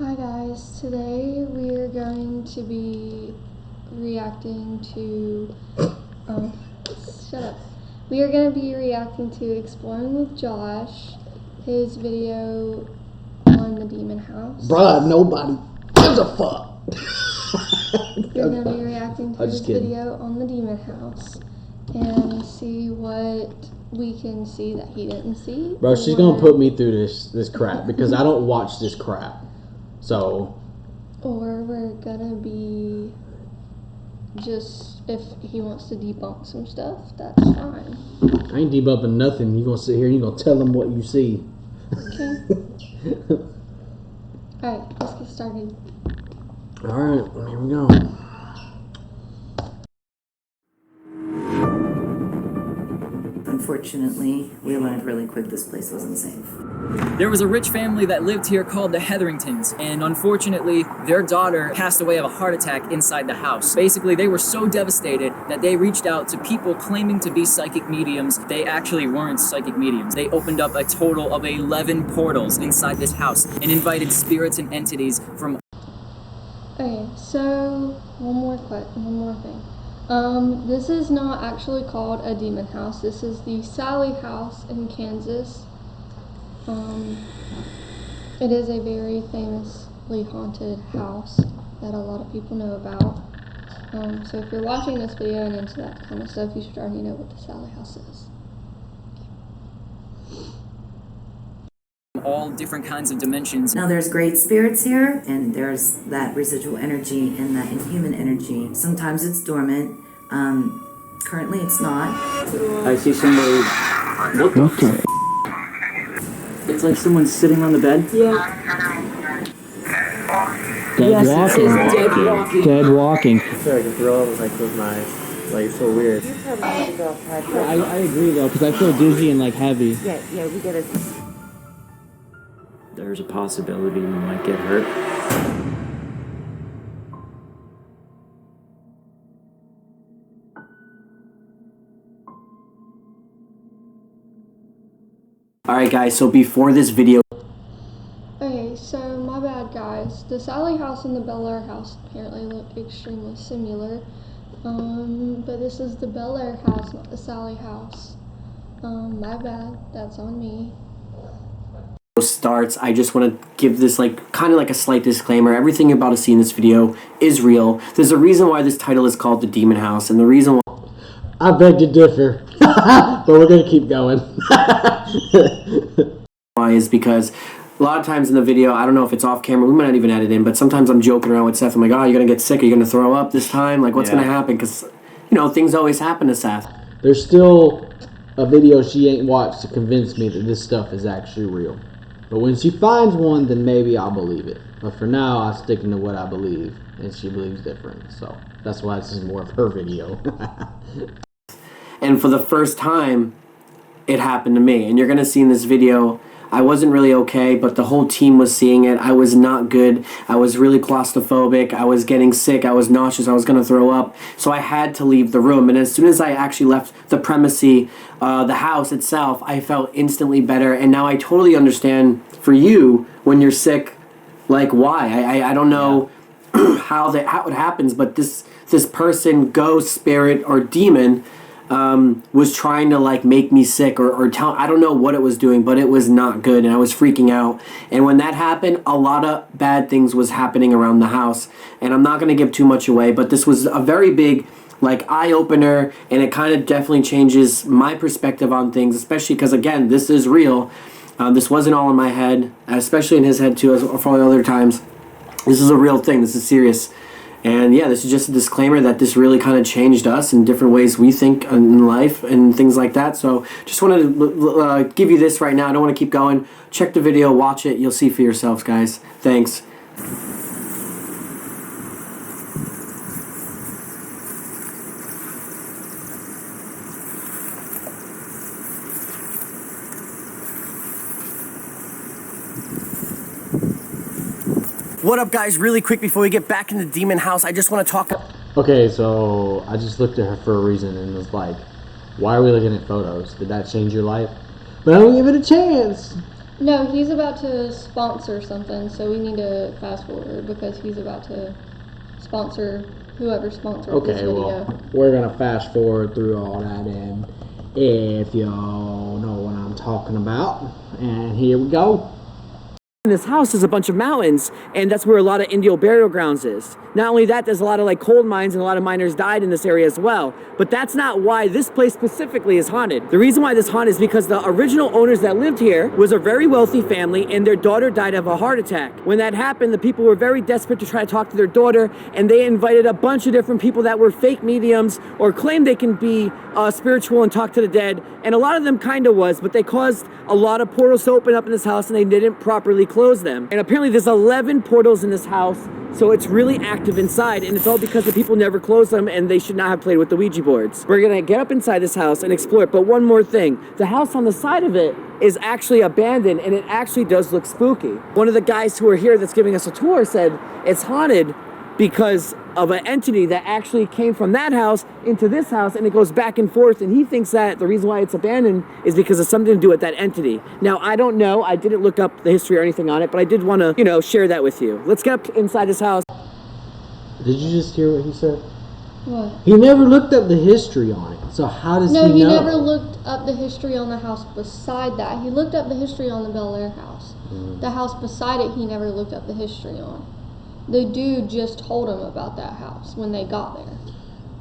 Hi guys, today we are going to be reacting to, shut up. We are going to be reacting to Exploring with Josh, his video on the Demon House. Bruh, nobody gives a fuck. We're going to be reacting to his video on the Demon House and see what we can see that he didn't see. Bro, she's going to put me through this crap because I don't watch this crap. So, or we're gonna be just, if he wants to debunk some stuff, that's fine. I ain't debunking nothing. You gonna sit here and you gonna tell them what you see. Okay. Alright, let's get started. Alright, here we go. Unfortunately, we learned really quick this place wasn't safe. There was a rich family that lived here called the Hetheringtons, and unfortunately, their daughter passed away of a heart attack inside the house. Basically, they were so devastated that they reached out to people claiming to be psychic mediums. They actually weren't psychic mediums. They opened up a total of 11 portals inside this house and invited spirits and entities from... Okay, so one more thing. This is not actually called a demon house. This is the Sallie House in Kansas. It is a very famously haunted house that a lot of people know about. So if you're watching this video and into that kind of stuff, you should already know what the Sallie House is. all different kinds of dimensions. Now there's great spirits here, and there's that residual energy and that inhuman energy. Sometimes it's dormant. Currently it's not. I see somebody... What the f***? It's like someone's sitting on the bed? Yeah. Dead walking. Dead walking. Dead walking. I feel like a throw up was like close my eyes. Like, it's so weird. I agree though, because I feel dizzy and like heavy. Yeah, we get it. There's a possibility we might get hurt. Alright guys, so before this video... Okay, so my bad guys. The Sallie House and the Bel Air House apparently look extremely similar. But this is the Bel Air House, not the Sallie House. My bad, that's on me. starts, I just want to give this kind of like a slight disclaimer. Everything you're about to see in this video is real. There's a reason why this title is called The Demon House, and the reason why... I beg to differ, but we're going to keep going. Why is because a lot of times in the video, I don't know if it's off camera, we might not even edit in, but sometimes I'm joking around with Seth. I'm like, oh, you're going to get sick, are you going to throw up this time? Like, what's going to happen? Because, you know, things always happen to Seth. There's still a video she ain't watched to convince me that this stuff is actually real. But when she finds one, then maybe I'll believe it. But for now, I'm sticking to what I believe, and she believes different. So that's why this is more of her video. And for the first time, it happened to me. And you're going to see in this video, I wasn't really okay, but the whole team was seeing it. I was not good. I was really claustrophobic. I was getting sick. I was nauseous. I was going to throw up. So I had to leave the room. And as soon as I actually left the premises, the house itself, I felt instantly better. And now I totally understand for you when you're sick, like why. I don't know how it happens, but this person, ghost, spirit, or demon, was trying to like make me sick or tell, I don't know what it was doing, but it was not good and I was freaking out. And when that happened, a lot of bad things was happening around the house, and I'm not going to give too much away, but this was a very big like eye-opener, and it kind of definitely changes my perspective on things, especially because again, this is real. This wasn't all in my head, especially in his head too, as for all the other times. This is a real thing. This is serious. And yeah, this is just a disclaimer that this really kind of changed us in different ways we think in life and things like that. So just wanted to give you this right now. I don't want to keep going. Check the video, watch it. You'll see for yourselves, guys. Thanks. What up, guys? Really quick before we get back into Demon House, I just want to talk... Okay, so I just looked at her for a reason and was like, why are we looking at photos? Did that change your life? But I don't give it a chance. No, he's about to sponsor something, so we need to fast forward because he's about to sponsor whoever sponsored this Okay, video. well, we're gonna fast forward through all that, and if y'all know what I'm talking about, and here we go. In this house is a bunch of mountains, and that's where a lot of Indian burial grounds is. Not only that, there's a lot of like coal mines, and a lot of miners died in this area as well. But that's not why this place specifically is haunted. The reason why this haunted is because the original owners that lived here was a very wealthy family, and their daughter died of a heart attack. When that happened, the people were very desperate to try to talk to their daughter, and they invited a bunch of different people that were fake mediums or claimed they can be spiritual and talk to the dead. And a lot of them kind of was, but they caused a lot of portals to open up in this house, and they didn't properly close them. And apparently there's 11 portals in this house, so it's really active inside, and it's all because the people never closed them, and they should not have played with the Ouija boards. We're gonna get up inside this house and explore it, but one more thing. The house on the side of it is actually abandoned, and it actually does look spooky. One of the guys who are here that's giving us a tour said it's haunted because of an entity that actually came from that house into this house, and it goes back and forth, and he thinks that the reason why it's abandoned is because of something to do with that entity. Now, I don't know, I didn't look up the history or anything on it, but I did want to, share that with you. Let's get up inside this house. Did you just hear what he said? What? He never looked up the history on it, so how does No, he he know? never looked up the history on the house beside that. He looked up the history on the Bel Air house. The house beside it, he never looked up the history on. The dude just told him about that house when they got there.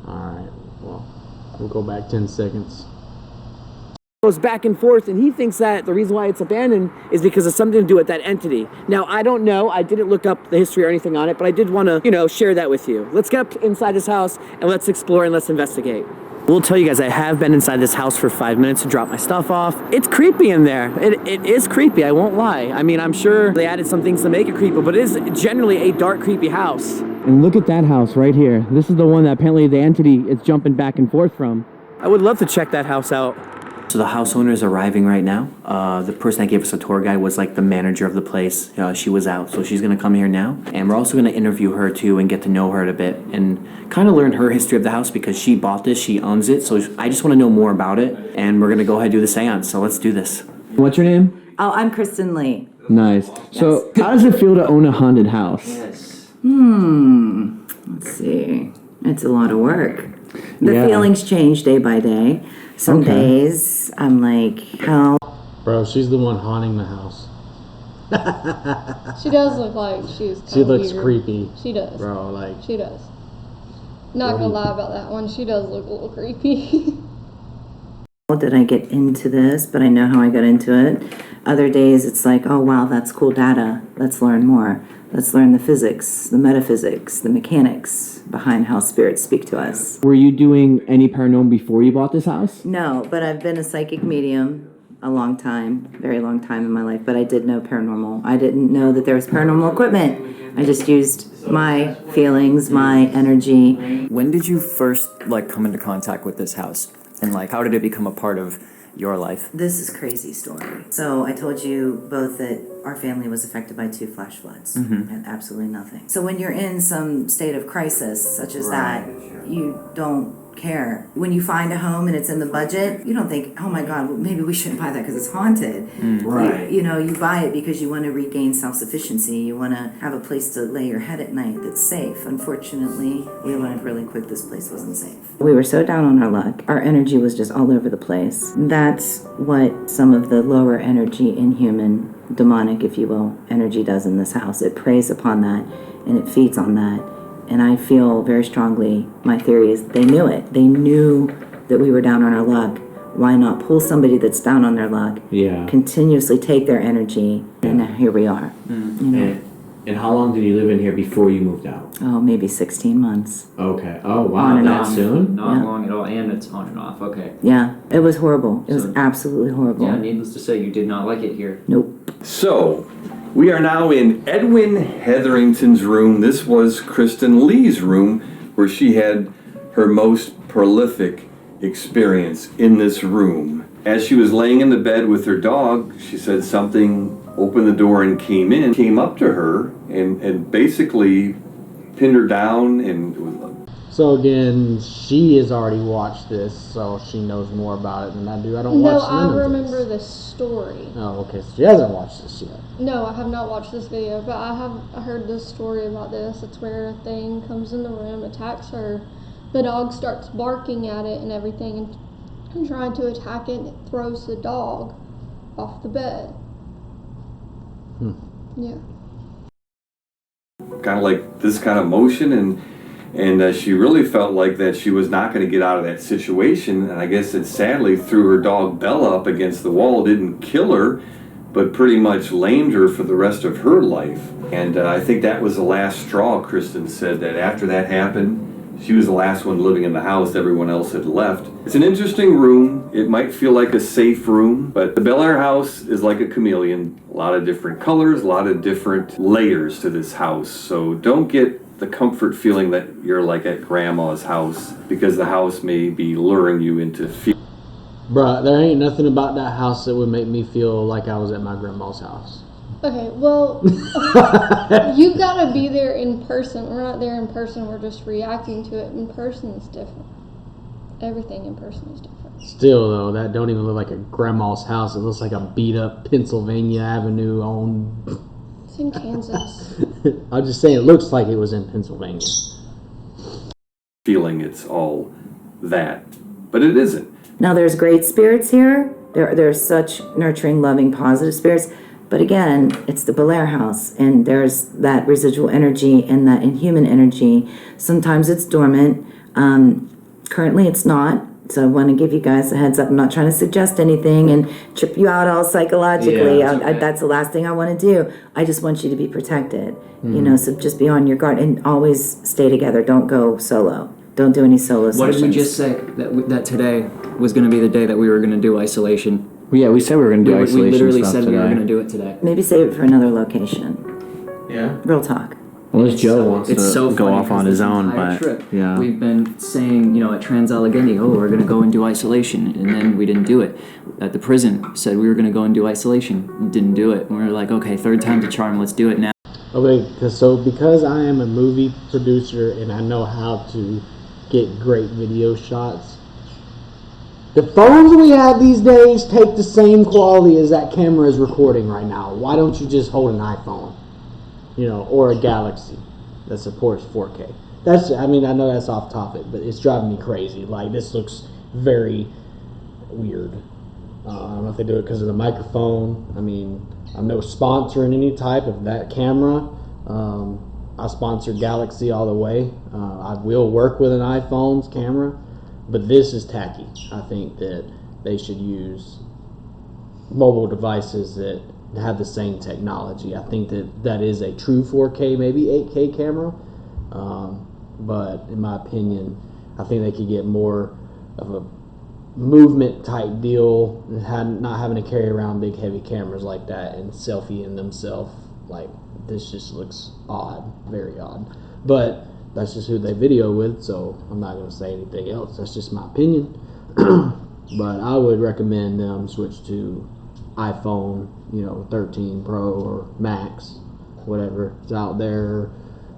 Alright, well, we'll go back 10 seconds. Goes back and forth, and he thinks that the reason why it's abandoned is because of something to do with that entity. Now, I don't know, I didn't look up the history or anything on it, but I did want to, share that with you. Let's get up inside this house, and let's explore and let's investigate. We'll tell you guys, I have been inside this house for 5 minutes to drop my stuff off. It's creepy in there. It is creepy, I won't lie. I mean, I'm sure they added some things to make it creepy, but it is generally a dark, creepy house. And look at that house right here. This is the one that apparently the entity is jumping back and forth from. I would love to check that house out. So the house owner is arriving right now. The person that gave us a tour guide was like the manager of the place. She was out, so she's gonna come here now. And we're also gonna interview her too and get to know her a bit and kind of learn her history of the house because she bought this, she owns it. So I just wanna know more about it. And we're gonna go ahead and do the seance, so let's do this. What's your name? Oh, I'm Kristen Lee. Nice. So how does it feel to own a haunted house? Let's see. It's a lot of work. The Yeah. feelings change day by day. Some Okay. days I'm like, hell. Bro, she's the one haunting the house. She does look like she's She looks weird. creepy. She does. Bro, like, She does. Not gonna lie about that one. She does look a little creepy. Did I get into this? But I know how I got into it. Other days it's like, oh wow, that's cool data. Let's learn more. Let's learn the physics, the metaphysics, the mechanics behind how spirits speak to us. Were you doing any paranormal before you bought this house? No, but I've been a psychic medium a long time, very long time in my life, but I did know paranormal. I didn't know that there was paranormal equipment. I just used my feelings, my energy. When did you first come into contact with this house? And how did it become a part of your life? This is a crazy story. So I told you both that our family was affected by 2 flash floods and absolutely nothing. So when you're in some state of crisis such as that, you don't care. When you find a home and it's in the budget, you don't think, oh my God, well, maybe we shouldn't buy that because it's haunted. Right. You buy it because you want to regain self-sufficiency. You want to have a place to lay your head at night that's safe. Unfortunately, we learned really quick this place wasn't safe. We were so down on our luck. Our energy was just all over the place. That's what some of the lower energy, inhuman, demonic, if you will, energy does in this house. It preys upon that and it feeds on that. And I feel very strongly, my theory is they knew it. They knew that we were down on our luck. Why not pull somebody that's down on their luck, yeah. continuously take their energy, and now here we are. And how long did you live in here before you moved out? Oh, maybe 16 months. Okay. Oh, wow. On and That off. soon? Not Yeah. long at all, and it's on and off. Okay. Yeah, it was horrible. It was So- absolutely horrible. Yeah, needless to say, you did not like it here. Nope. So, we are now in Edwin Hetherington's room. This was Kristen Lee's room, where she had her most prolific experience in this room. As she was laying in the bed with her dog, she said something opened the door and came up to her and basically pinned her down and So again, she has already watched this, so she knows more about it than I do. I don't No, watch I none of remember this. the story. Oh, okay. So she hasn't watched this yet. No, I have not watched this video, but I heard the story about this. It's where a thing comes in the room, attacks her. The dog starts barking at it and everything and trying to attack it, and it throws the dog off the bed. Yeah. Kind of like this kind of motion, and she really felt like that she was not going to get out of that situation. And I guess it sadly threw her dog Bella up against the wall, didn't kill her, but pretty much lamed her for the rest of her life. And I think that was the last straw. Kristen said that after that happened, she was the last one living in the house. Everyone else had left. It's an interesting room. It might feel like a safe room, but the Bel Air house is like a chameleon. A lot of different colors, a lot of different layers to this house. So don't get the comfort feeling that you're like at grandma's house, because the house may be luring you into fear. Bruh, there ain't nothing about that house that would make me feel like I was at my grandma's house. Okay, well, you gotta be there in person. We're not there in person, we're just reacting to it. In person is different. Everything in person is different. Still, though, that don't even look like a grandma's house. It looks like a beat-up Pennsylvania Avenue on... It's in Kansas. I'm just saying, it looks like it was in Pennsylvania. Feeling it's all that, but it isn't. Now, there's great spirits here. There's such nurturing, loving, positive spirits. But again, it's the Bel Air house, and there's that residual energy and that inhuman energy. Sometimes it's dormant. Currently, it's not. So I want to give you guys a heads up. I'm not trying to suggest anything and trip you out all psychologically. Yeah, that's okay. That's the last thing I want to do. I just want you to be protected. You know, so just be on your guard and always stay together. Don't go solo. Don't do any solo What sessions. did we just say? That today was going to be the day that we were going to do isolation. Yeah, we said we were going to do We isolation literally stuff said today. we were going to do it today. Maybe save it for another location. Yeah? Real talk. Unless Joe wants It's to so go funny off on because his this own, entire but trip, yeah. we've been saying, at Trans Allegheny, we're going to go and do isolation, and then we didn't do it. At the prison, said we were going to go and do isolation, didn't do it. And we were like, okay, third time's a charm, let's do it now. Okay, because I am a movie producer and I know how to get great video shots, the phones we have these days take the same quality as that camera is recording right now. Why don't you just hold an iPhone? Or a Galaxy that supports 4K. I know that's off topic, but it's driving me crazy. Like, this looks very weird. I don't know if they do it because of the microphone. I'm no sponsor in any type of that camera. I sponsor Galaxy all the way. I will work with an iPhone's camera, but this is tacky. I think that they should use mobile devices that have the same technology. I think that is a true 4K, maybe 8K camera. But in my opinion, I think they could get more of a movement type deal, not having to carry around big heavy cameras like that and selfieing themselves. Like, this just looks odd, very odd. But that's just who they video with, so I'm not going to say anything else. That's just my opinion. But I would recommend them switch to iPhone, 13 Pro or Max, whatever is out there.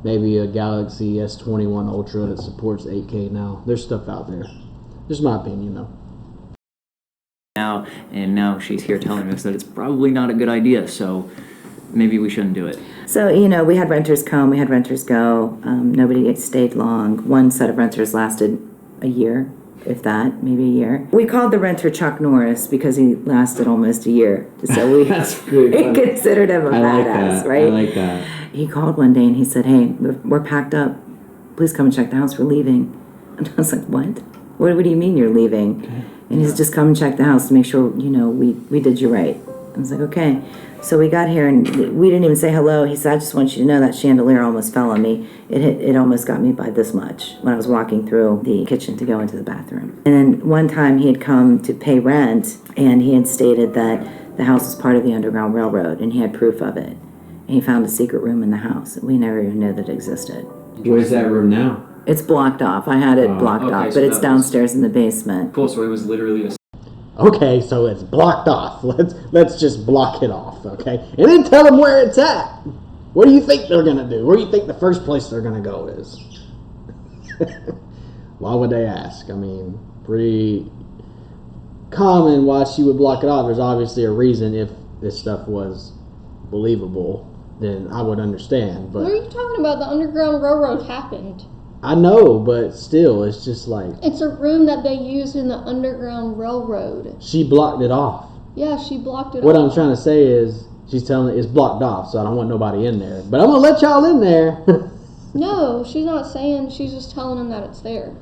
Maybe a Galaxy S21 Ultra that supports 8K now. There's stuff out there. Just my opinion, though. Now she's here telling us that it's probably not a good idea, so maybe we shouldn't do it. So, we had renters come, we had renters go. Nobody stayed long. One set of renters lasted a year, if that, maybe a year. We called the renter Chuck Norris because he lasted almost a year. So we considered him a badass, right? I like that. He called one day and he said, hey, we're packed up. Please come and check the house. We're leaving. And I was like, what? What do you mean you're leaving? And he said, just come and check the house to make sure, we did you right. I was like, okay. So we got here and we didn't even say hello. He said, I just want you to know that chandelier almost fell on me. It almost got me by this much when I was walking through the kitchen to go into the bathroom. And then one time he had come to pay rent and he had stated that the house was part of the Underground Railroad and he had proof of it. And he found a secret room in the house. We never even knew that it existed. Where's that room now? It's blocked off. I had it blocked okay, off, so but it's that was- downstairs in the basement. Cool, so it was literally a Okay, so it's blocked off. Let's just block it off, okay? And then tell them where it's at. What do you think they're gonna do? Where do you think the first place they're gonna go is? Why would they ask? I mean, pretty common why she would block it off. There's obviously a reason. If this stuff was believable, then I would understand. But What are you talking about? The Underground Railroad happened. I know, but still, it's just like It's a room that they use in the Underground Railroad. she blocked it off. Yeah, she blocked it What off. I'm trying to say is she's telling it's blocked off, so I don't want nobody in there. But I'm gonna let y'all in there. No, she's not saying. She's just telling them that it's there.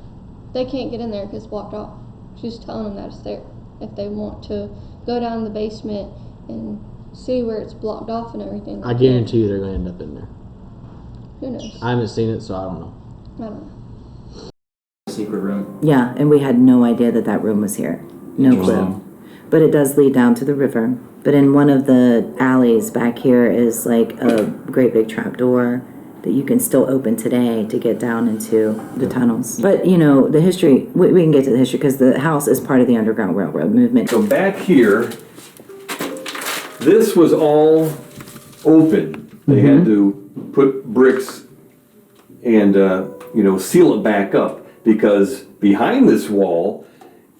They can't get in there because it's blocked off. She's telling them that it's there. If they want to go down the basement and see where it's blocked off and everything. I guarantee you they're gonna end up in there. Who knows? I haven't seen it, so I don't know. I don't know. Secret room. Yeah, and we had no idea that that room was here. No clue. But it does lead down to the river. But in one of the alleys back here is like a great big trap door that you can still open today to get down into the tunnels. But, you know, the history, we can get to the history because the house is part of the Underground Railroad movement. So back here, this was all open. They had to put bricks and, seal it back up because behind this wall,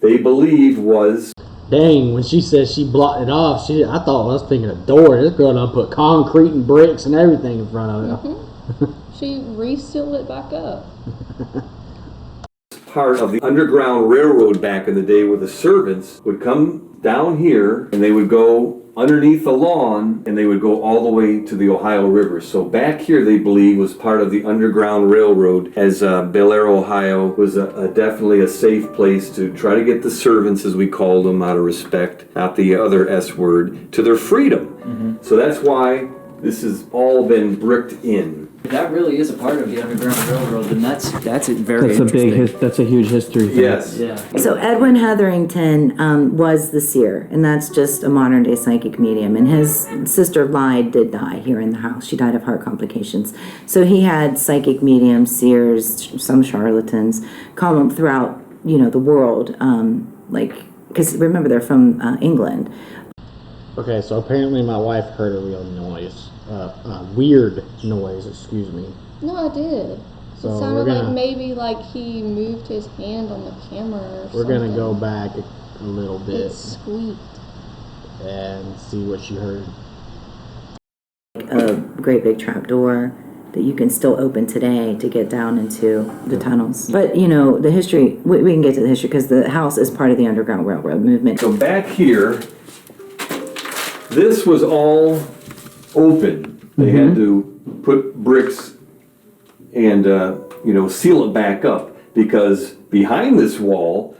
they believe was... Dang, when she said she blocked it off, I thought I was thinking a door. This girl done put concrete and bricks and everything in front of it. She re-sealed it back up. part of the Underground Railroad back in the day where the servants would come down here and they would go underneath the lawn and they would go all the way to the Ohio River. So back here they believe was part of the Underground Railroad, as Bel Air, Ohio was definitely a safe place to try to get the servants, as we called them, out of respect, not the other S word, to their freedom. So that's why this has all been bricked in. That really is a part of the Underground Railroad, and that's a very That's a interesting. that's a huge history thing. Yes. Yeah. So Edwin Hetherington was the seer, and that's just a modern day psychic medium. And his sister Lyde did die here in the house. She died of heart complications. So he had psychic mediums, seers, some charlatans, come throughout the world. Because remember they're from England. Okay, so apparently my wife heard a real noise. Weird noise, excuse me. No, I did. So it we're sounded gonna- like maybe like he moved his hand on the camera or We're something. gonna go back a little It bit squeaked. and see what she heard. A great big trap door that you can still open today to get down into the tunnels. But the history, we can get to the history because the house is part of the Underground Railroad movement. So back here, this was all open. They had to put bricks and, seal it back up because behind this wall,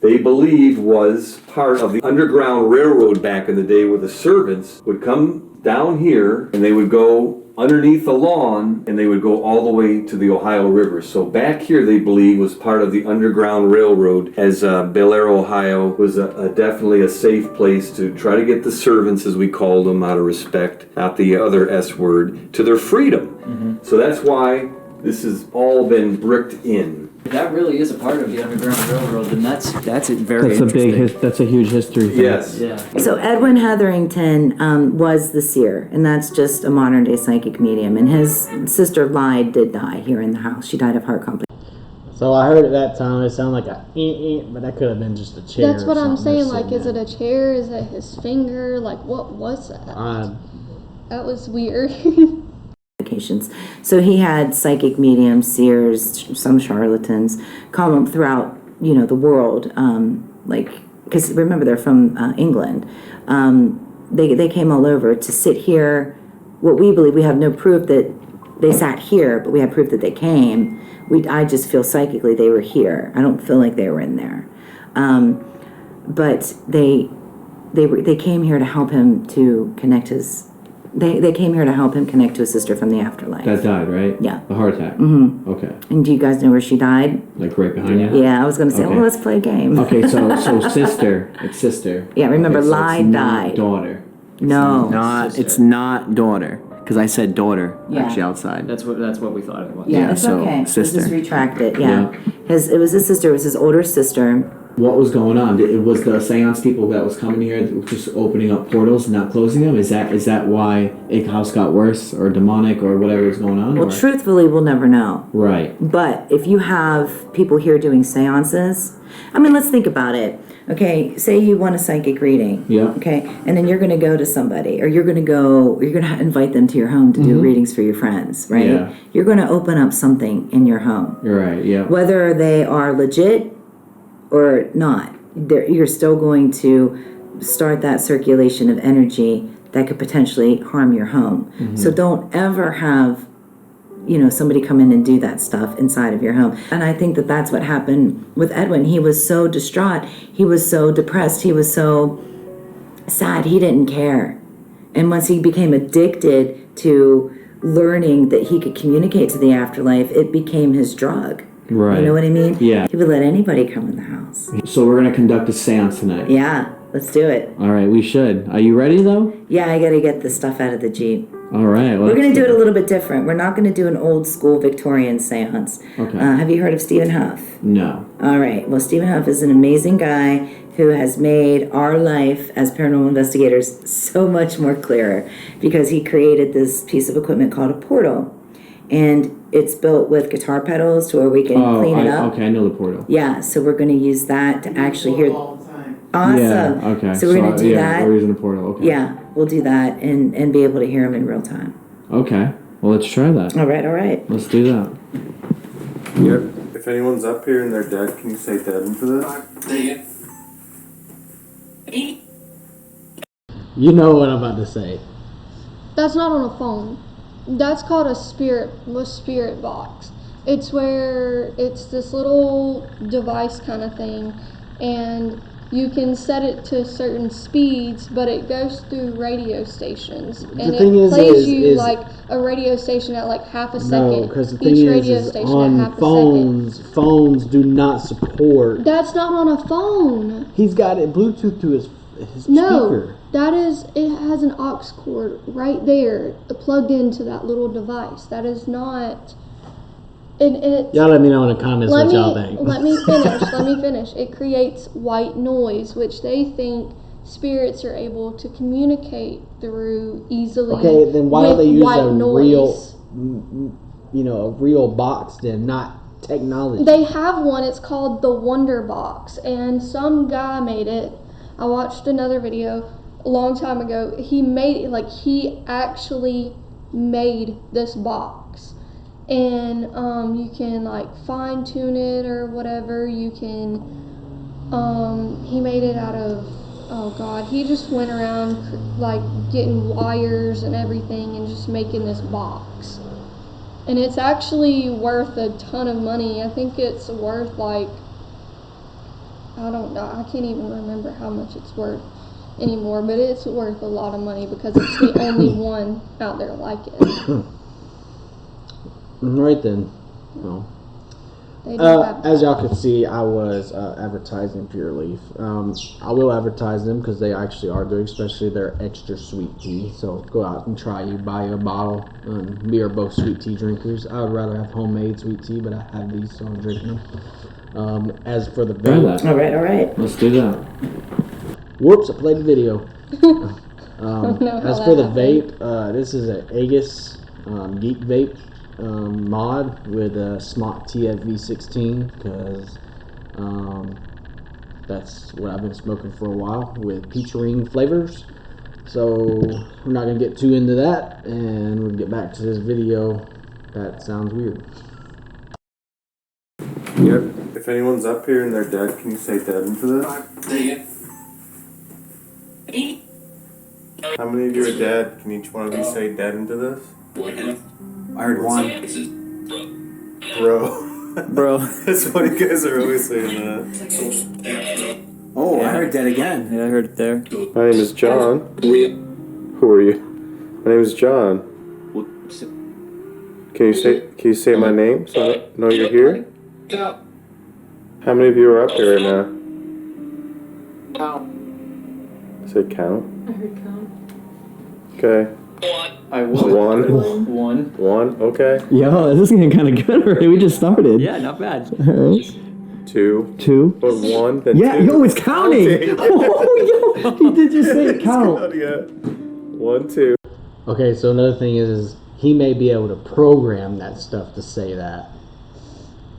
they believe was part of the Underground Railroad back in the day where the servants would come down here and they would go underneath the lawn and they would go all the way to the Ohio River. So back here they believe was part of the Underground Railroad, as Bel Air, Ohio was definitely a safe place to try to get the servants, as we called them, out of respect, not the other S word, to their freedom. So that's why this has all been bricked in. That really is a part of the Underground Railroad, and that's a very That's a interesting. that's a huge history thing. Yes. Yeah. So Edwin Hetherington was the seer, and that's just a modern day psychic medium. And his sister Lyde did die here in the house. She died of heart complications. So I heard at that time it sounded like a but that could have been just a chair. That's what or I'm something saying. that's Like, is it sitting a chair? Is it his finger? Like, what was that? there. That was weird. So he had psychic mediums, seers, some charlatans, come throughout the world. Because remember they're from England. They came all over to sit here. What we believe, we have no proof that they sat here, but we have proof that they came. I just feel psychically they were here. I don't feel like they were in there. But they came here to help him to connect his. They came here to help him connect to his sister from the afterlife. That died, right? Yeah. A heart attack. Mm-hmm. Okay. And do you guys know where she died? Like right behind you. Yeah, I was gonna say, Okay. well, let's play a game. Okay, so sister. It's sister. Yeah, remember, okay, so Lyde it's not died. Daughter. No. It's not daughter, because I said daughter Yeah. actually outside. That's what we thought it was. Yeah, Yeah, it's so okay. sister. Let's just retract it. Yeah. Yeah. It was his sister. It was his older sister. What was going on? It was the seance people that was coming here that were just opening up portals and not closing them? Is that why a house got worse or demonic or whatever is going on? Well, truthfully, we'll never know. Right. But if you have people here doing seances, I mean, let's think about it. Okay, say you want a psychic reading. Yeah. Okay, and then you're going to go to somebody, or you're going to invite them to your home to do readings for your friends, right? Yeah. You're going to open up something in your home. You're right, yeah. Whether they are legit or not, you're still going to start that circulation of energy that could potentially harm your home. So don't ever have somebody come in and do that stuff inside of your home. And I think that that's what happened with Edwin. He was so distraught. He was so depressed. He was so sad. He didn't care. And once he became addicted to learning that he could communicate to the afterlife, it became his drug. Right. You know what I mean? Yeah. He would let anybody come in the house. So we're going to conduct a seance tonight. Yeah, let's do it. All right, we should. Are you ready, though? Yeah, I got to get the stuff out of the Jeep. All right. We're going to do it a little bit different. We're not going to do an old school Victorian seance. Okay. Have you heard of Stephen Huff? No. All right. Well, Stephen Huff is an amazing guy who has made our life as paranormal investigators so much more clearer because he created this piece of equipment called a portal. And it's built with guitar pedals to where we can clean it up. Okay, I know the portal. Yeah, so we're going to use that to actually hear. Awesome. Yeah, okay. So we're going to do that. We're using the portal, okay. Yeah, we'll do that and be able to hear him in real time. Okay. Well, let's try that. All right. Let's do that. Yep. If anyone's up here and they're dead, can you say dead into this? You know what I'm about to say. That's not on a phone. That's called a spirit box. It's where it's this little device kind of thing, and you can set it to certain speeds, but it goes through radio stations, and it plays you like a radio station at like half a second. No, because the thing is on phones do not support. That's not on a phone. He's got it Bluetooth to his No, speaker. it has an aux cord right there plugged into that little device. That is not. Y'all let me know in the comments what y'all think. Let me finish. It creates white noise, which they think spirits are able to communicate through easily. Okay, then why don't they use noise. a real box then, not technology? They have one. It's called the Wonder Box, and some guy made it. I watched another video a long time ago. He actually made this box. And you can fine tune it or whatever. You can he made it out of, oh god, he just went around getting wires and everything and just making this box. And it's actually worth a ton of money. I think it's worth I don't know, I can't even remember how much it's worth anymore, but it's worth a lot of money because it's the only one out there like it. Right then. Well, They do have as y'all can see, I was advertising Pure Leaf. I will advertise them because they actually are good, especially their extra sweet tea. So go out and try you, buy a bottle. We are both sweet tea drinkers. I would rather have homemade sweet tea, but I have these, so I'm drinking them. As for the vape, All right. Let's do that. whoops, I played the video. know how As that for the happened. vape, this is an Aegis Geek Vape mod with a Smock TFV16 because that's what I've been smoking for a while with peach ring flavors. So we're not going to get too into that, and we'll get back to this video. That sounds weird. Yep. If anyone's up here and they're dead, can you say dead into this? How many of you are dead? Can each one of you say dead into this? I heard one. Bro. That's why you guys are always saying that. Oh, I heard that again. Yeah, I heard it there. My name is John. Who are you? My name is John. Can you say my name so I know you're here? How many of you are up here right now? Say count. I heard count. Okay. I One. Okay. Yo, this is getting kind of good already. We just started. Yeah, not bad. 2. 2. But 1, then Yeah, 2. yo, it's counting. Oh, yo, he did just say count. Yeah. 1, 2. Okay, so another thing is he may be able to program that stuff to say that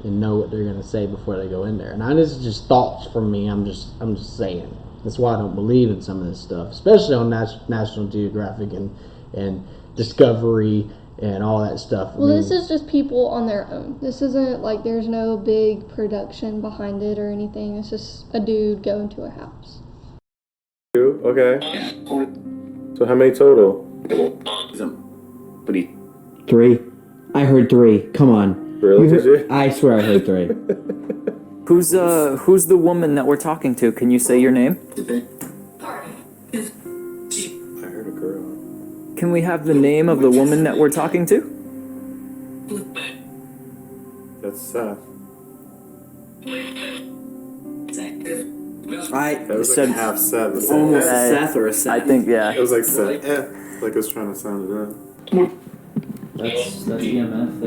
and know what they're gonna say before they go in there. And this is just thoughts from me. I'm just saying. That's why I don't believe in some of this stuff, especially on National Geographic and Discovery and all that stuff. Well, this is just people on their own. This isn't like there's no big production behind it or anything. It's just a dude going to a house. 2, okay. So how many total? 3. I heard 3. Come on. Really? Did you? I swear I heard 3. Who's the woman that we're talking to? Can you say your name? I heard a girl. Can we have the name of the woman that we're talking to? That's Seth. I That was said like half Seth. almost a Seth or a Seth. I think, yeah. It was like Seth. Like I was trying to sound it out. That's EMF.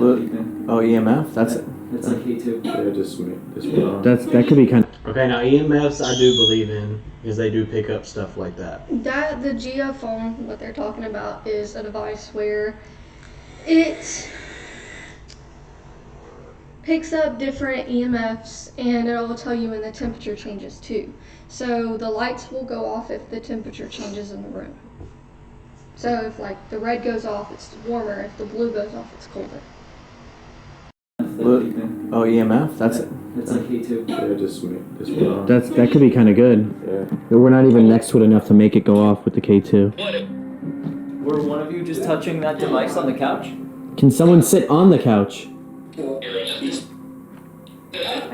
Oh, EMF? That's That's like K2. Yeah, just wrong. that could be kind of. Okay, now EMFs I do believe in because they do pick up stuff like that. That the geophone, what they're talking about, is a device where it picks up different EMFs and it'll tell you when the temperature changes too. So the lights will go off if the temperature changes in the room. So if like the red goes off, it's warmer. If the blue goes off, it's colder. Oh, EMF? That's That's like K2. Yeah, just wrong. that could be kind of good. Yeah. We're not even next to it enough to make it go off with the K2. Were one of you just touching that device on the couch? Can someone sit on the couch? I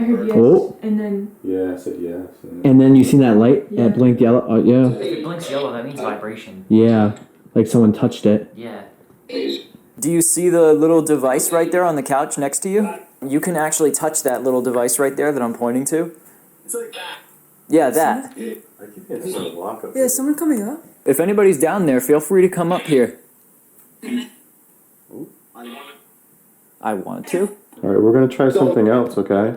heard yes, Oh. and then Yeah, I said yes. And then you seen that light? Yeah. It blinked yellow. Oh, yeah. If it blinks yellow, that means vibration. Yeah. Like someone touched it. Yeah. Do you see the little device right there on the couch next to you? You can actually touch that little device right there that I'm pointing to. It's like that. Yeah, that. I keep getting a block up. yeah, is someone coming up? If anybody's down there, feel free to come up here. I want to. All right, we're gonna try something else, okay?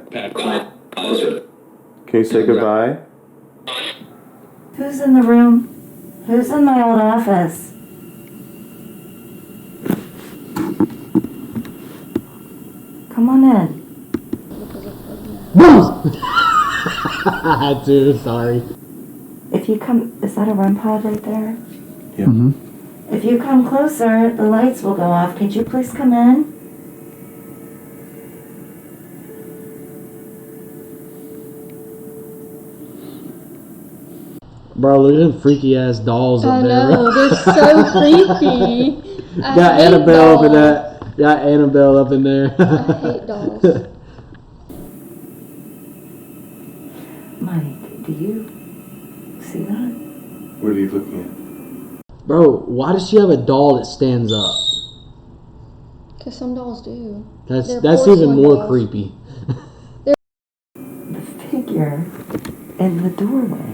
Can you say goodbye? Who's in the room? Who's in my old office? Come on in. I had to, sorry. If you come, is that a REM pod right there? Yeah. Mm-hmm. If you come closer, the lights will go off. Could you please come in? Bro, look at them freaky ass dolls I up there. know, bro. they're so creepy. I Got hate Annabelle up in dolls. that. Got Annabelle up in there. I hate dolls. Mike, do you see that? What are you looking at? Bro, why does she have a doll that stands up? Because some dolls do. That's They're that's even porcelain more dolls. creepy. The figure in the doorway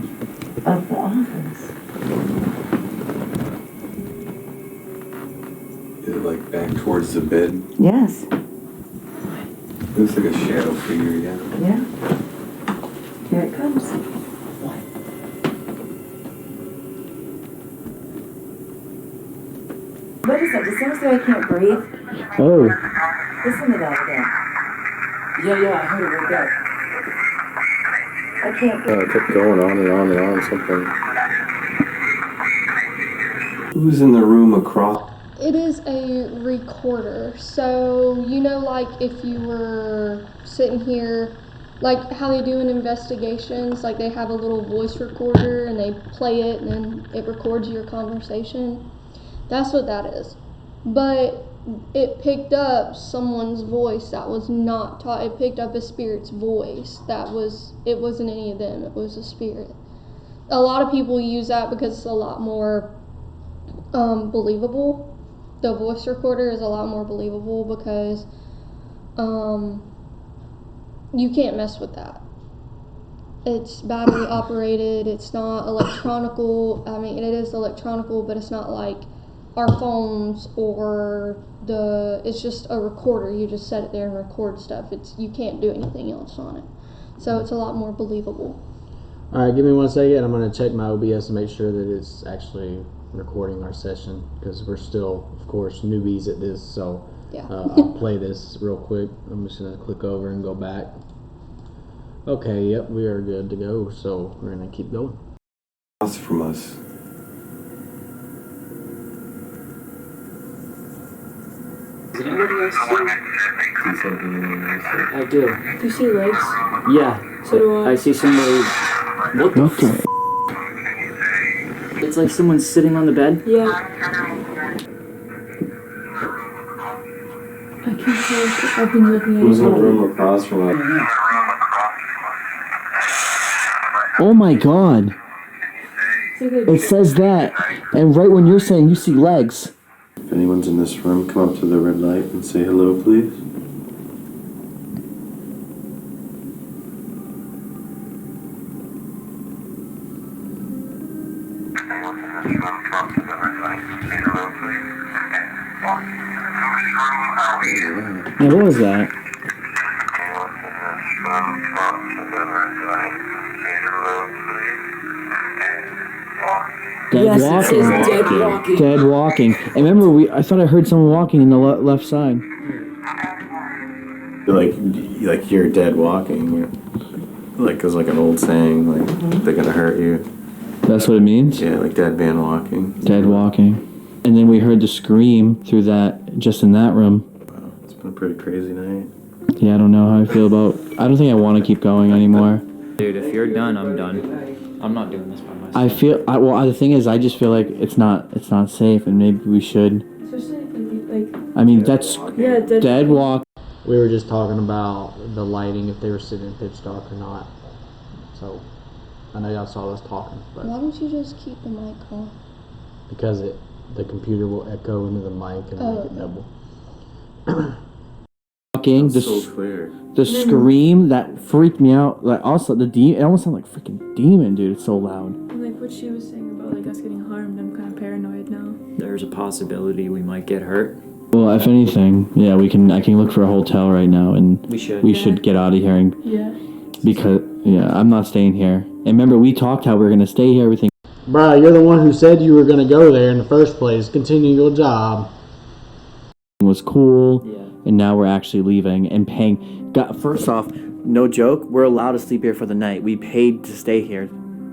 of the office. Is it like back towards the bed? Yes. Looks like a shadow figure, yeah. Yeah. Here it comes. What is that? It seems though I can't breathe. Oh. Listen to that again. Yeah, I heard it right there. I can't breathe. It kept going on and on and on, something. Who's in the room across? It is a recorder. So, you know, like if you were sitting here, like how they do in investigations, like they have a little voice recorder and they play it and then it records your conversation. That's what that is. But it picked up someone's voice that was not taught. It picked up a spirit's voice it wasn't any of them. It was a spirit. A lot of people use that because it's a lot more believable. The voice recorder is a lot more believable because you can't mess with that. It's battery operated. It's not electronical. I mean, it is electronical, but it's not like our phones or it's just a recorder. You just set it there and record stuff. You can't do anything else on it. So it's a lot more believable. All right, give me 1 second. I'm going to check my OBS and make sure that it's actually recording our session because we're still, of course, newbies at this. So Yeah. I'll play this real quick. I'm just going to click over and go back. Okay, yep, we are good to go. So we're going to keep going. Across from us. I do. Do you see legs? Yeah. So do I. I see somebody. What the f? It's like someone's sitting on the bed. Yeah. I can't tell. I've been looking at Who's in the it. room across from us? Oh my god. It's like a- It says that. And right when you're saying you see legs. If anyone's in this room, come up to the red light and say hello, please. Yeah, what was that? Dead Yes, it walking. says dead walking. Dead walking. And remember, I thought I heard someone walking in the left side. Like you're dead walking. Like it's like an old saying, like they're gonna hurt you. That's what it means? Yeah, like dead man walking. Dead walking. And then we heard the scream through that, just in that room. Wow, it's been a pretty crazy night. Yeah, I don't know how I feel about. I don't think I want to keep going anymore. Dude, if you're done, I'm done. I'm not doing this by myself. I feel. The thing is, I just feel like it's not safe, and maybe we should. Especially like I mean, that's yeah, dead walk. We were just talking about the lighting, if they were sitting in pitch dark or not. So I know y'all saw us talking, but Why don't you just keep the mic on? because the computer will echo into the mic and make it double. Walking. It's so clear. The scream that freaked me out. Like also the it almost sounded like freaking demon, dude. It's so loud. And like what she was saying about like us getting harmed, I'm kind of paranoid now. There's a possibility we might get hurt. Well, if anything, yeah, I can look for a hotel right now, and We should. we should get out of here. And, Yeah. because I'm not staying here. And remember, we talked how we were gonna stay here. Everything Bruh, you're the one who said you were going to go there in the first place. Continue your job. was cool. Yeah. And now we're actually leaving and paying. First off, no joke, we're allowed to sleep here for the night. We paid to stay here,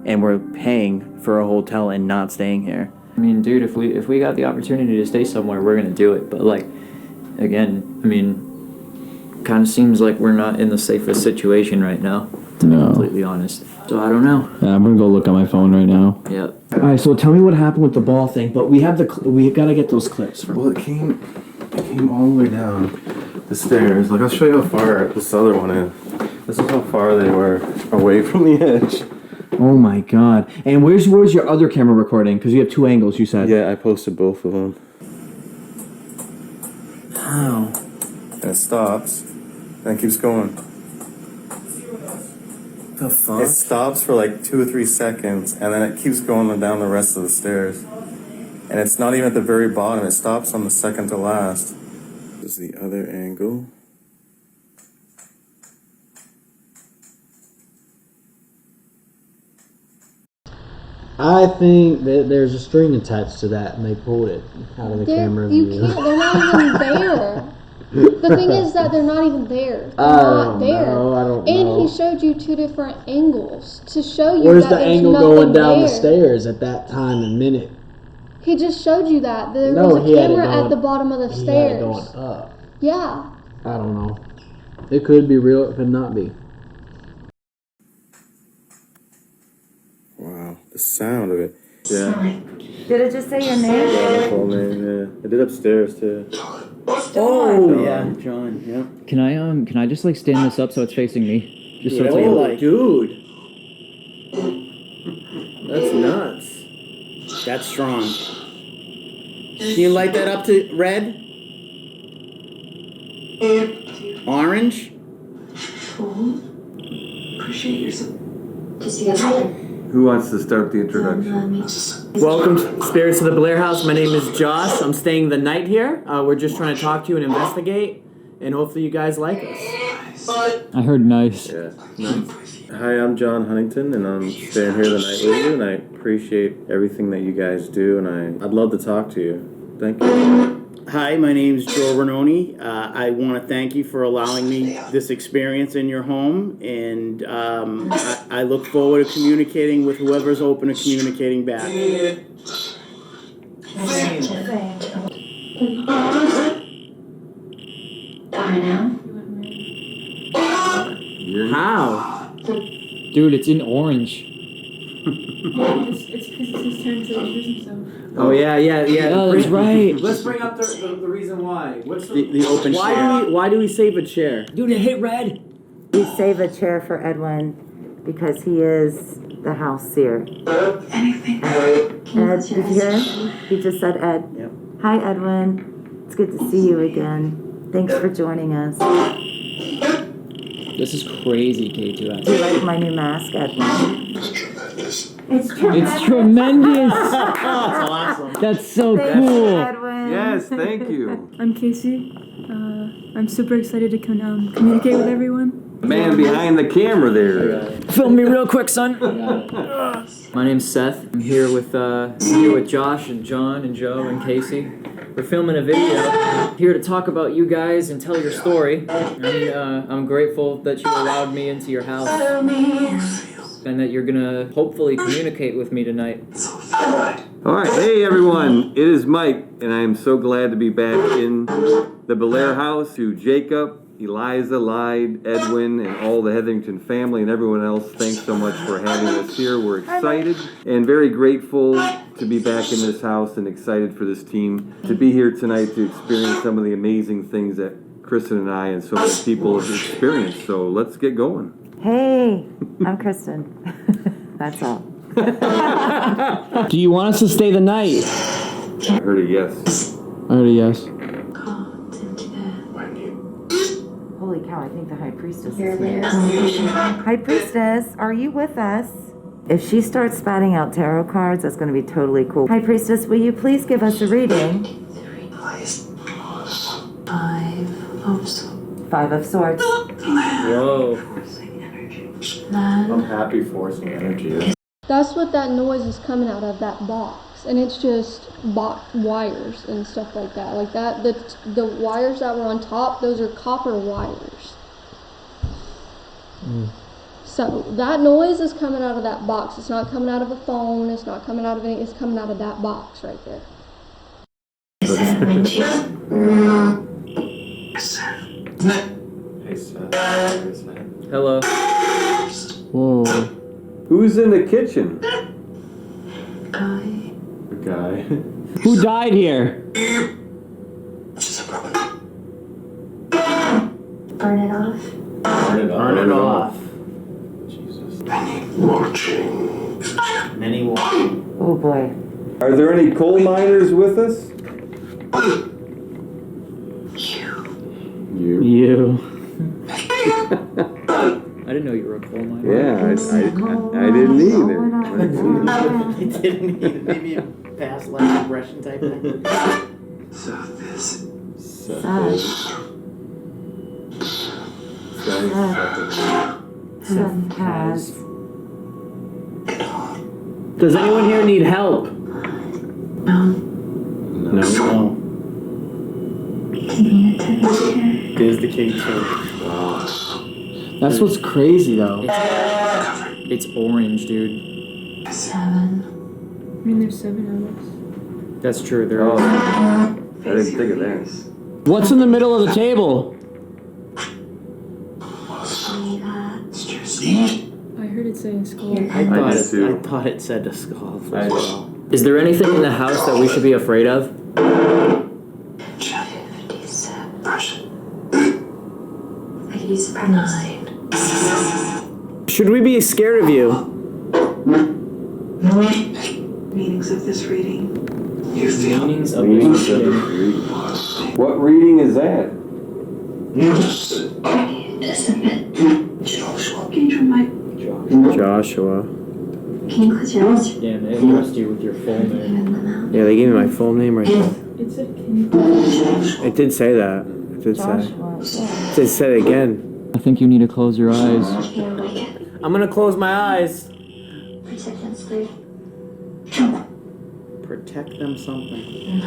and we're paying for a hotel and not staying here. I mean, dude, if we got the opportunity to stay somewhere, we're gonna do it. But like, again, I mean, kind of seems like we're not in the safest situation right now, to be No. completely honest. So I don't know. Yeah, I'm gonna go look on my phone right now. Yep. All right, so tell me what happened with the ball thing. But we have we gotta get those clips. Well, it came all the way down the stairs. Like I'll show you how far this other one is. This is how far they were away from the edge. Oh my god! And where's your other camera recording? Because you have two angles. You said. Yeah, I posted both of them. How? And it stops, and it keeps going. The fuck? It stops for like 2 or 3 seconds, and then it keeps going down the rest of the stairs. And it's not even at the very bottom. It stops on the second to last. This is the other angle. I think that there's a string attached to that, and they pulled it out of the camera You view. can't. They're not even there. The thing is that they're not even there. They're not there. I don't And know. he showed you two different angles to show you Where's that the there's angle nothing going down the there. stairs at that time and minute? He just showed you that there No, was a he had it camera going- at the bottom of the He had it stairs. going up. Yeah. I don't know. It could be real. It could not be. Wow, the sound of it. Yeah. Did it just say your name? My full name, yeah. I did upstairs too. Oh yeah, John. Yeah. Can I just like stand this up so it's facing me? Just so it's like dude. That's nuts. That's strong. Can you light that up to red? Orange? Appreciate your to see us again. Who wants to start the introduction? Welcome, Spirits of the Blair House. My name is Josh. I'm staying the night here. We're just trying to talk to you and investigate, and hopefully you guys like us. I heard nice. Yeah. Hi, I'm John Huntington, and I'm staying here the night with you, and I appreciate everything that you guys do, and I'd love to talk to you. Thank you. Hi, my name's Joe Renoni. I want to thank you for allowing me this experience in your home, and I look forward to communicating with whoever's open to communicating back. How? Dude, it's in orange. It's because it's his turn to introduce himself. Oh yeah. Oh, that's right. Let's bring up the reason why. What's The open chair. Why do we save a chair? Dude, it hit red. We save a chair for Edwin because he is the house seer. Anything. Ed, did you hear him? He just said Ed. Yep. Hi, Edwin. It's good to see you again. Thanks for joining us. This is crazy, K2S. Do you like my new mask, Edwin? It's tremendous. It's tremendous. That's awesome. That's so Thank you, cool. Edwin. Yes, thank you. I'm Casey. I'm super excited to communicate with everyone. Man behind the camera there. Film me real quick, son. My name's Seth. I'm here with Josh and John and Joe and Casey. We're filming a video here to talk about you guys and tell your story. And I'm grateful that you allowed me into your house and that you're gonna hopefully communicate with me tonight. All right, hey everyone, it is Mike, and I am so glad to be back in the Belair house. To Jacob, Eliza, Lyde, Edwin, and all the Hetherington family and everyone else, thanks so much for having us here. We're excited and very grateful to be back in this house and excited for this team to be here tonight to experience some of the amazing things that Kristen and I and so many people have experienced. So let's get going. Hey, I'm Kristen. That's all. Do you want us to stay the night? I heard a yes. I heard a yes. Holy cow, I think the High Priestess You're is here. there. High Priestess, are you with us? If she starts spatting out tarot cards, that's going to be totally cool. High Priestess, will you please give us a reading? 5 of Swords. Whoa. I'm happy forcing energy. That's what that noise is coming out of, that box. And it's just wires and stuff like that. Like that, the wires that were on top, those are copper wires. So that noise is coming out of that box. It's not coming out of a phone. It's not coming out of any. It's coming out of that box right there. Hey, Seth. Hello. Whoa. Who's in the kitchen? The guy. Who died here? Burn it off. Burn it off. Jesus. Many watching. Oh boy. Are there any coal miners with us? You. I didn't know you were a coal miner. Yeah, I didn't either. It didn't need maybe a past life regression type thing. Seth has. Does anyone here need help? No. Is the king too? That's what's crazy though. It's orange, dude. 7. I mean, there's 7 of us. That's true. There Oh, is. I didn't think of that. What's in the middle of the table? I heard it say a skull. I did too. thought it said a skull as well. Is there anything in the house that we should be afraid of? 57. I could use a 9. Should we be scared of you? Meanings of this reading. You feel meanings of What reading is that? Joshua. Can you close your eyes? Yeah, they addressed you with your full name. Even them out. Yeah, they gave me my full name right there. It said, can you It did say that. It did say. Joshua. It said it again. I think you need to close your eyes. I'm gonna close my eyes. Protect them something.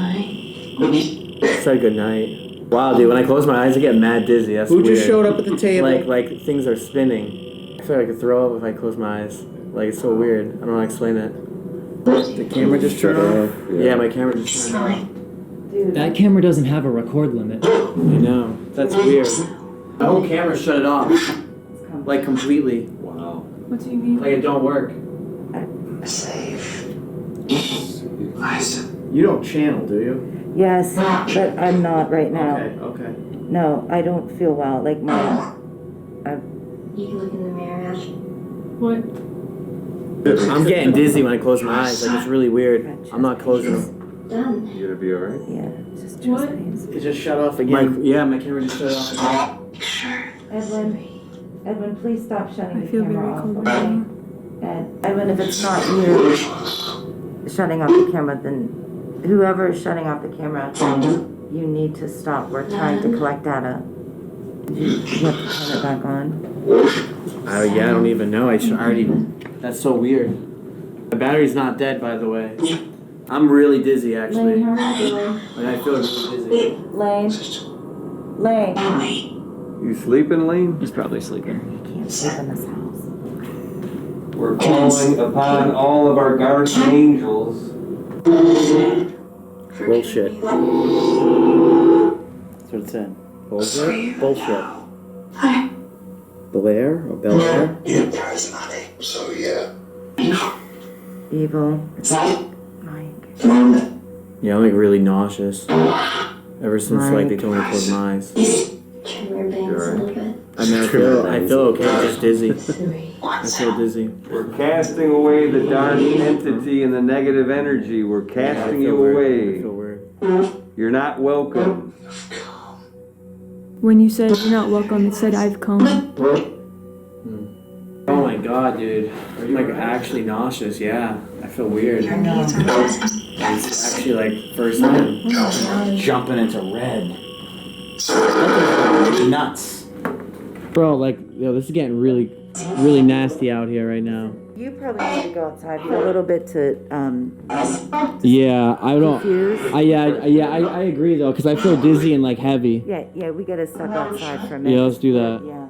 Say good night. Wow, dude, when I close my eyes, I get mad dizzy. That's Who weird. just showed up at the table? Like things are spinning. I feel like I could throw up if I close my eyes. Like, it's so weird. I don't know how to explain it. The camera just turned off? Yeah, my camera just turned off. That camera doesn't have a record limit. I know. That's weird. My whole camera shut it off. Like, completely. Wow. What do you mean? Like, it don't work. Safe. You don't channel, do you? Yes, but I'm not right now. Okay. No, I don't feel well. Like my, You can look in the mirror. What? I'm getting dizzy when I close my eyes. Like, it's really weird. I'm not closing them. Done. You gonna be alright? yeah, just What? pains. It just shut off again. My camera just shut off again. Edwin, please stop shutting I the feel camera very off. cold Okay? right now. Edwin, if it's not you shutting off the camera, then whoever is shutting off the camera, you need to stop. We're trying to collect data. You have to turn it back on. Oh, yeah, I don't even know. I should already. That's so weird. My battery's not dead, by the way. I'm really dizzy, actually. Lane, how are you doing? Like, I feel really dizzy. Lane. You sleeping, Lane? He's probably sleeping. You can't sleep in this house. We're calling upon all of our guardian angels. Bullshit. That's what it said. Bullshit? Bullshit. Belair or Bel Air? Evil. Yeah, I'm like really nauseous. Ever since like they told me to close my eyes. Can wear bangs a little bit. I mean, I feel okay, just dizzy. I feel dizzy. We're casting away the dark entity and the negative energy. We're casting you I away. feel weird. You're not welcome. When you said you're not welcome, it said I've come. Oh my god, dude. I'm like actually nauseous, yeah. I feel weird. Your needs are present. It's actually like first time. Jumping into red. Nuts. Bro, like, yo, this is getting really, really nasty out here right now. You probably need to go outside for a little bit to Yeah, I don't. confuse. I agree though, because I feel dizzy and like heavy. Yeah, we gotta step outside for a minute. Yeah, let's do that. Yeah.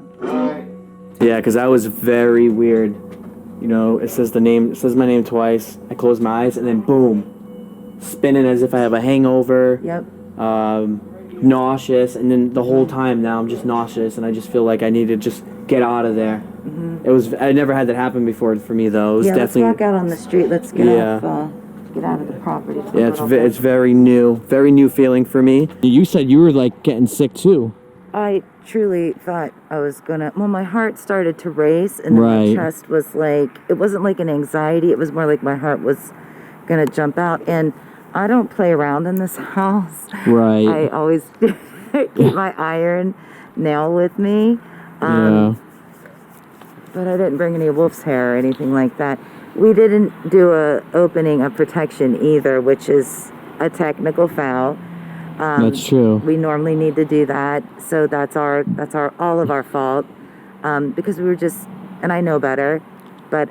Yeah, because that was very weird. You know, it says my name twice. I close my eyes and then boom, spinning as if I have a hangover. Yep. Nauseous, and then the whole time now I'm just nauseous, and I just feel like I need to just get out of there. Mm-hmm. I never had that happen before for me though. It was Yeah, definitely. let's walk out on the street. Let's get Yeah. get out of the property. For Yeah, a little bit. it's very new feeling for me. You said you were like getting sick too. I truly thought I was gonna. Well, my heart started to race, and then Right. my chest was like. It wasn't like an anxiety. It was more like my heart was gonna jump out. And I don't play around in this house. Right. I always keep my iron nail with me. Yeah. But I didn't bring any wolf's hair or anything like that. We didn't do a opening of protection either, which is a technical foul. That's true. We normally need to do that, so that's all of our fault. Because we were just, and I know better, but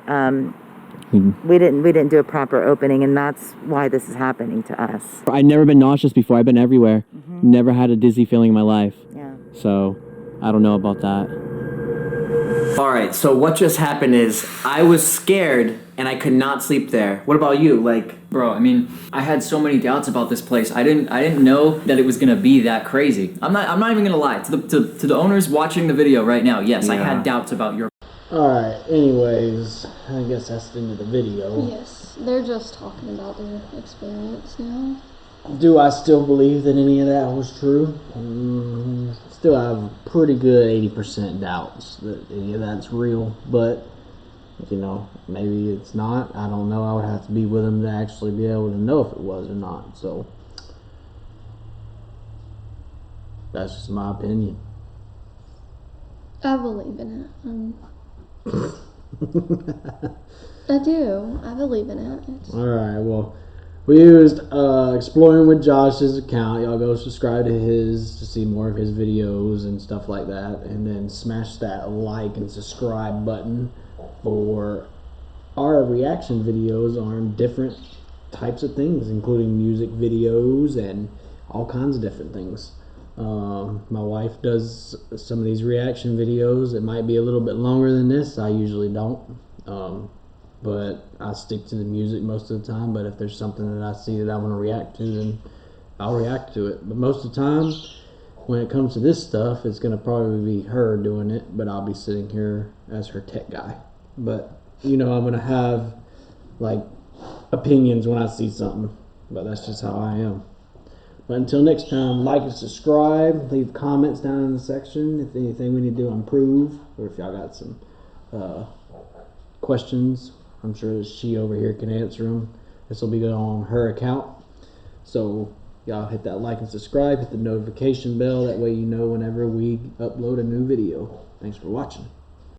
we didn't do a proper opening, and that's why this is happening to us. I've never been nauseous before. I've been everywhere. Never had a dizzy feeling in my life. Yeah. So, I don't know about that. Alright, so what just happened is I was scared and I could not sleep there. What about you? Like, Bro, I mean, I had so many doubts about this place. I didn't know that it was gonna be that crazy. I'm not even gonna lie. To the owners watching the video right now, yes, I had doubts about your. Alright, anyways, I guess that's the end of the video. Yes, they're just talking about their experience now. Do I still believe that any of that was true? Still have pretty good 80% doubts that any of that's real, but you know, maybe it's not. I don't know. I would have to be with them to actually be able to know if it was or not. So that's just my opinion. I believe in it. I do. I believe in it. All right. Well, We used Exploring with Josh's account. Y'all go subscribe to his to see more of his videos and stuff like that. And then smash that like and subscribe button for our reaction videos on different types of things, including music videos and all kinds of different things. My wife does some of these reaction videos. It might be a little bit longer than this. I usually don't. But I stick to the music most of the time. But if there's something that I see that I want to react to, then I'll react to it. But most of the time, when it comes to this stuff, it's going to probably be her doing it, but I'll be sitting here as her tech guy. But, you know, I'm going to have, like, opinions when I see something. But that's just how I am. But until next time, like and subscribe. Leave comments down in the section if anything we need to improve, or if y'all got some questions. I'm sure that she over here can answer them. This will be on her account. So y'all hit that like and subscribe. Hit the notification bell. That way you know whenever we upload a new video. Thanks for watching.